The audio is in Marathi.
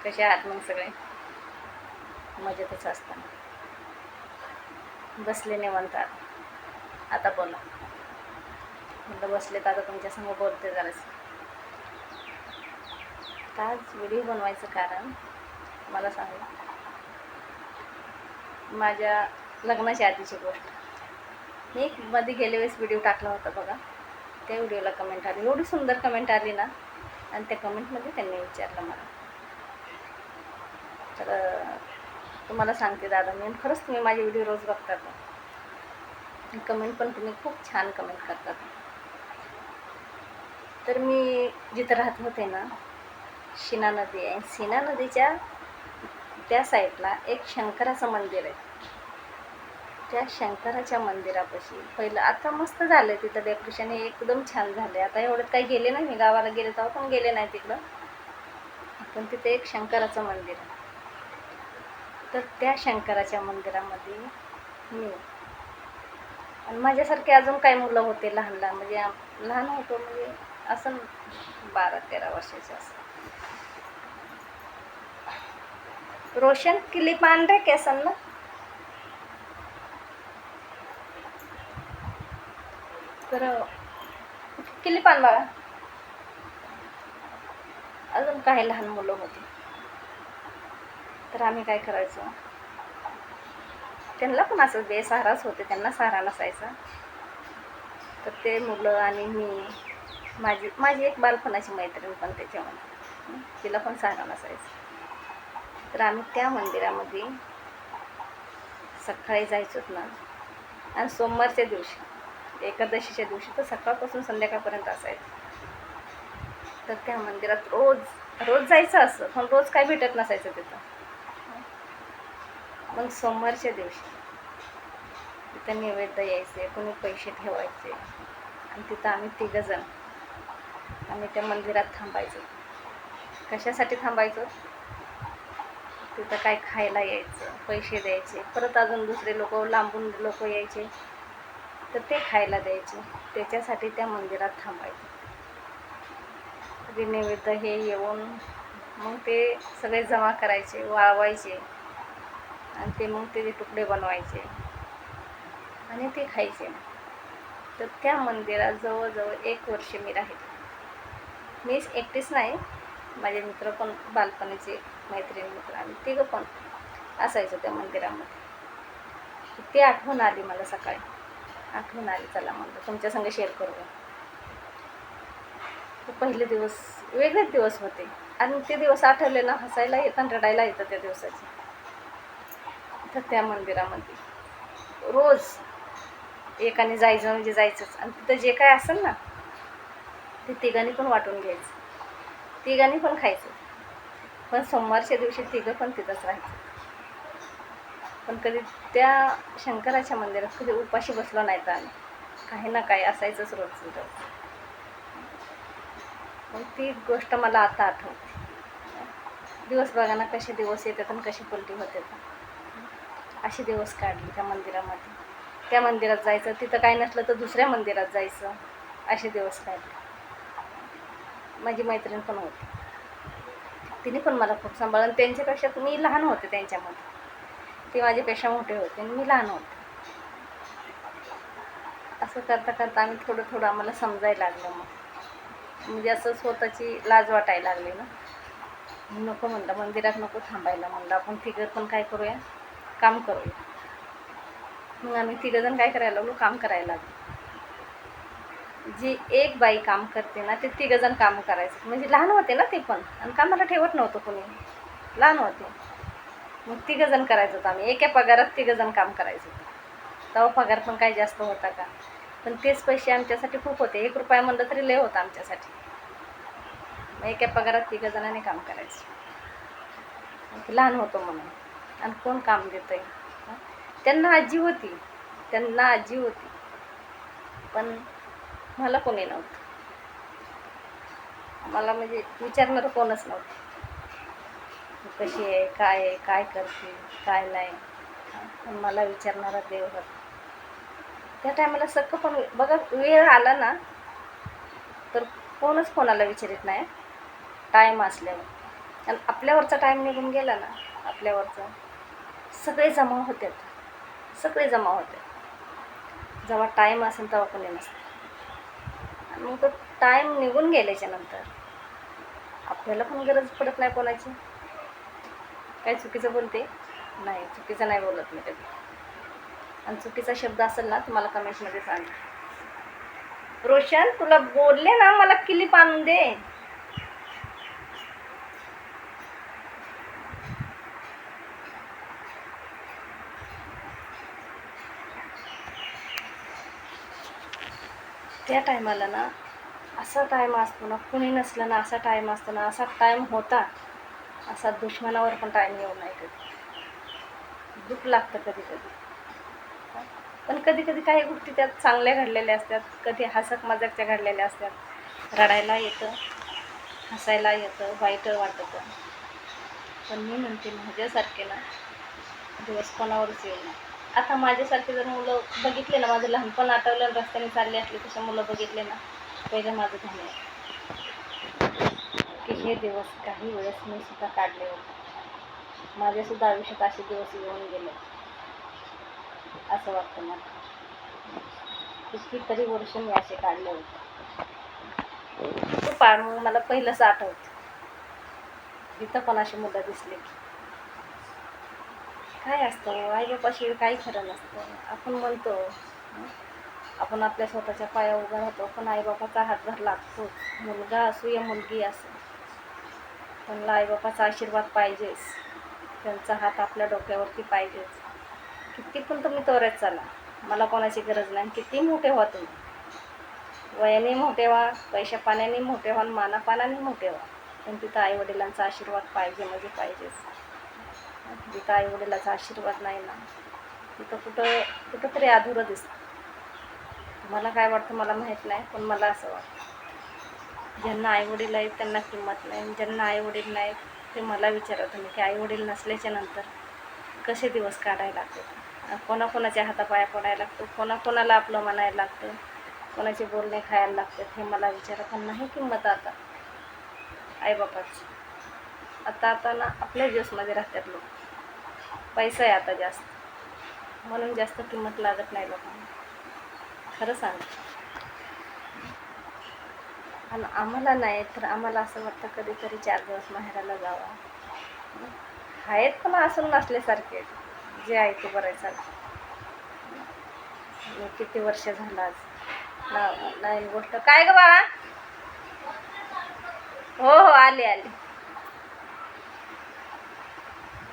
कसे आहात मग सगळे? मजेतच असताना बसले निवांत. आता बोला. म्हटलं बसले तर आता तुमच्यासमोर बोलते जराच. आज व्हिडिओ बनवायचं कारण मला सांगा, माझ्या लग्नाच्या आधीची गोष्ट. मी मध्ये गेल्या वेळेस व्हिडिओ टाकला होता बघा, त्या व्हिडिओला कमेंट आली, एवढी सुंदर कमेंट आली ना. आणि त्या कमेंटमध्ये त्यांनी विचारलं मला, तर तुम्हाला सांगते दादा मी, खरंच तुम्ही माझे व्हिडिओ रोज बघतात, कमेंट पण तुम्ही खूप छान कमेंट करतात. तर मी जिथं राहत होते ना, शिना नदी आहे, शिना नदीच्या त्या साईडला एक शंकराचं मंदिर आहे. त्या शंकराच्या मंदिरापाशी पहिलं, आता मस्त झालं आहे तिथं डेकोरेशन, एकदम छान झालं आहे. आता एवढं काही गेले नाही, मी गावाला गेले तेव्हा पण गेले नाही तिकडं, पण तिथे एक शंकराचं मंदिर आहे. तर त्या शंकराच्या मंदिरामध्ये मी आणि माझ्यासारखे अजून काही मुलं होते लहान लहान, म्हणजे लहान होतो म्हणजे असं 12-13 वर्षाचे असं. रोशन क्लिप आण रे केसांना. तर क्लिप आण बाळा. अजून काही लहान मुलं होती. तर आम्ही काय करायचो, त्यांना पण असं बेसहाराच होते, त्यांना सहारा नसायचा. तर ते मुलं आणि मी, माझी एक बालपणाची मैत्रीण पण त्याच्यामध्ये, तिला पण सहारा नसायचा. तर आम्ही त्या मंदिरामध्ये सकाळी जायचोत ना, आणि सोमवारच्या दिवशी, एकादशीच्या दिवशी तर सकाळपासून संध्याकाळपर्यंत असायचं. तर त्या मंदिरात रोज जायचं असं, पण रोज काय भेटत नसायचं तिथं. मग सोमवारच्या दिवशी तिथं नैवेद्य यायचे, कोणी पैसे ठेवायचे, आणि तिथं आम्ही 3 जण आम्ही त्या मंदिरात थांबायचो. कशासाठी थांबायचो? तिथं काय खायला यायचं, पैसे द्यायचे, परत अजून दुसरे लोक, लांबून लोक यायचे, तर ते खायला द्यायचे, त्याच्यासाठी त्या मंदिरात थांबायचं. ते नैवेद्य हे येऊन मग ते सगळे जमा करायचे, वाळवायचे, आणि ते मग ते तुकडे बनवायचे आणि ते खायचे. तर त्या मंदिरात जवळजवळ 1 वर्ष मी राहिले. मीच एकटीच नाही, माझे मित्र पण, बालपणीचे मैत्रिणी मित्र, आम्ही 3 पण असायचो त्या मंदिरामध्ये. ती आठवण आली मला सकाळी, आठवण आली, चला म्हणलं तुमच्या संग शेअर करूया. ते पहिले दिवस वेगळेच दिवस होते, आणि ते दिवस आठवले ना, हसायला येतं आणि रडायला येतं त्या दिवसाची. तर त्या मंदिरामध्ये रोज एकाने जायचं म्हणजे जायचंच, आणि तिथं जे काय असेल ना ते 3घांनी पण वाटून घ्यायचं, 3घांनी पण खायचं. पण सोमवारच्या दिवशी 3घं पण तिथंच राहायचं. पण कधी त्या शंकराच्या मंदिरात कधी उपाशी बसलो नाही तर आम्ही, काही ना काही असायचंच रोज. मग ती गोष्ट मला आता आठवते. दिवस बघा ना, कसे दिवस येतात आणि कशी पलटी होते. असे दिवस काढले त्या मंदिरामध्ये. त्या मंदिरात जायचं, तिथं काय नसलं तर दुसऱ्या मंदिरात जायचं, असे दिवस काढले. माझी मैत्रीण पण होती, तिने पण मला खूप सांभाळलं. त्यांच्यापेक्षा मी लहान होते त्यांच्यामध्ये, ती माझ्यापेक्षा मोठे होते आणि मी लहान होते. असं करता करता आम्ही थोडं आम्हाला समजायला लागलं. मग म्हणजे असं स्वतःची लाज वाटायला लागली ना, नको म्हणलं मंदिरात नको थांबायला, म्हणलं आपण 3घं पण काय करूया, काम करूया. मग आम्ही 3घं जण काय करायला लागलो, काम करायला लागलो. जी एक बाई काम करते ना, ते 3घं जण काम करायचं. म्हणजे लहान होते ना ते पण, आणि कामाला ठेवत नव्हतं कोणी, लहान होते. मग 3घं जण करायचं होतं आम्ही, एका पगारात 3घं जण काम करायचं होतं. तेव्हा पगार पण काही जास्त होता का, पण तेच पैसे आमच्यासाठी खूप होते. 1 रुपया म्हणलं तरी लय होतं आमच्यासाठी. मग एका पगारात 3घं जणांनी काम करायचं. लहान होतो म्हणून, आणि कोण काम देतं आहे. त्यांना आजी होती, पण मला कोणी नव्हतं. मला म्हणजे विचारणारं कोणच नव्हतं, कशी आहे, काय करते, काय नाही. पण मला विचारणारा देव होता. त्या टायमाला सगळं पण बघा, वेळ आला ना तर कोणच कोणाला विचारित नाही टाईम असल्यावर. आणि आपल्यावरचा टाईम निघून गेला ना, आपल्यावरचा सगळे जमा होतात, सगळे जमा होतात. जेव्हा टाईम असेल तेव्हा कोणी नसतं. आणि मग तो टाईम निघून गेल्याच्या नंतर आपल्याला पण गरज पडत नाही कोणाची. काय चुकीचं बोलते? नाही, चुकीचं नाही बोलत मी कधी. आणि चुकीचा शब्द असेल ना तुम्हाला कमेंट्समध्ये सांग. रोशन, तुला बोलले ना मला क्लिप आणून दे. त्या टायमाला ना असा टाईम असतो ना, कुणी नसलं ना असा टाईम असतो ना, असा टाईम होता, असा दुश्मनावर पण टाईम येऊ नाही कधी. दुःख लागतं कधी कधी. पण कधी कधी काही गोष्टी त्यात चांगल्या घडलेल्या असतात, कधी हसक मजाकच्या घडलेल्या असतात. रडायला येतं, हसायला येतं, वाईट वाटतं. पण मी म्हणते माझ्यासारखे ना दिवस कोणावरच येऊ नये. आता माझ्यासारखे जर मुलं बघितले ना, माझं लहानपण आठवलं, रस्त्याने चालले असले तसे मुलं बघितले ना, पहिले माझं धन्यवाद की हे दिवस काही वेळेस मी सुद्धा काढले होते. माझ्यासुद्धा आयुष्यात असे दिवस येऊन गेले असं वाटतं मला. कितीतरी वर्ष मी असे काढले होते. तो पार मला पहिलंच आठवतं. इथं पण अशी मुलं दिसली की काय असतं, आईबापाशी काही खरं नसतं. आपण म्हणतो आपण आपल्या स्वतःच्या पाया उभा राहतो, पण आईबापाचा हातभार लागतोच. मुलगा असो या मुलगी असो, त्यांना आईबापाचा आशीर्वाद पाहिजेच. त्यांचा हात आपल्या डोक्यावरती पाहिजेच. किती पण तुम्ही तोऱ्यात चाला, मला कोणाची गरज नाही. किती मोठे व्हा तुम्ही, वयाने मोठे व्हा, पैशा पाण्याने मोठे व्हा, मानापानाने मोठे व्हा, पण तिथं आईवडिलांचा आशीर्वाद पाहिजे म्हणजे पाहिजेच. जिथं आईवडिलाचा आशीर्वाद नाही ना, तिथं कुठंतरी अधुरं दिसतं. मला काय वाटतं मला माहीत नाही, पण मला असं वाटतं ज्यांना आईवडील आहेत त्यांना किंमत नाही. ज्यांना आईवडील नाहीत ते मला विचारत तुम्ही की आईवडील नसल्याच्या नंतर कसे दिवस काढायला लागतात, कोणाकोणाच्या हातापाया पडायला लागतो, कोणाकोणाला आपलं म्हणायला लागतं, कोणाचे बोलणे खायला लागतात, हे मला विचारत नाही. किंमत आता आईबापाची आता ना आपल्या दिवसमध्ये राहतात लोक. पैसा आहे आता जास्त, म्हणून जास्त किंमत लागत नाही लोकांना, खरं सांग. आणि आम्हाला नाही तर आम्हाला असं वाटतं कधीतरी 4 दिवस माहेराला जावा. आहेत पण असून नसल्यासारखे, जे आहे ते बरं आहे. किती वर्ष झालं आज नाही गोष्ट. काय ग बाळा? हो हो, आले.